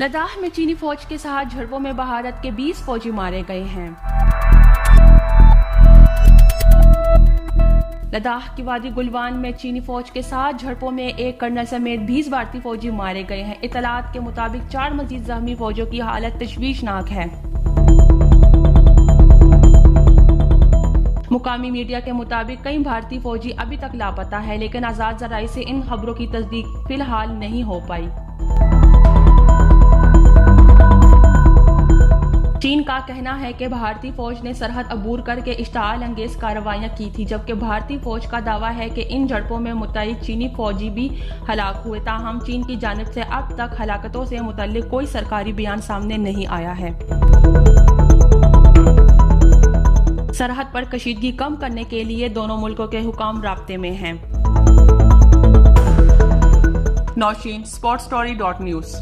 लद्दाख में चीनी फौज के साथ झड़पों में भारत के 20 फौजी मारे गए हैं। लद्दाख की वादी गुलवान में चीनी फौज के साथ झड़पों में एक कर्नल समेत 20 भारतीय फौजी मारे गए हैं। इतलात के मुताबिक 4 मजीद जख्मी फौजियों की हालत तशवीशनाक है। मुकामी मीडिया के मुताबिक कई भारतीय फौजी अभी तक लापता है, लेकिन आजाद जराये से इन खबरों की तस्दीक फिलहाल नहीं हो पाई। चीन का कहना है कि भारतीय फौज ने सरहद अबूर करके इश्ताल अंगेज कार्रवाइयां की थी, जबकि भारतीय फौज का दावा है कि इन झड़पों में मुतल्लिक चीनी फौजी भी हलाक हुए। ताहम चीन की जानिब से अब तक हलाकतों से मुतल्लिक कोई सरकारी बयान सामने नहीं आया है। सरहद पर कशीदगी कम करने के लिए दोनों मुल्कों के हुकाम राब्ते में हैं। नौशीन, sportstory.news।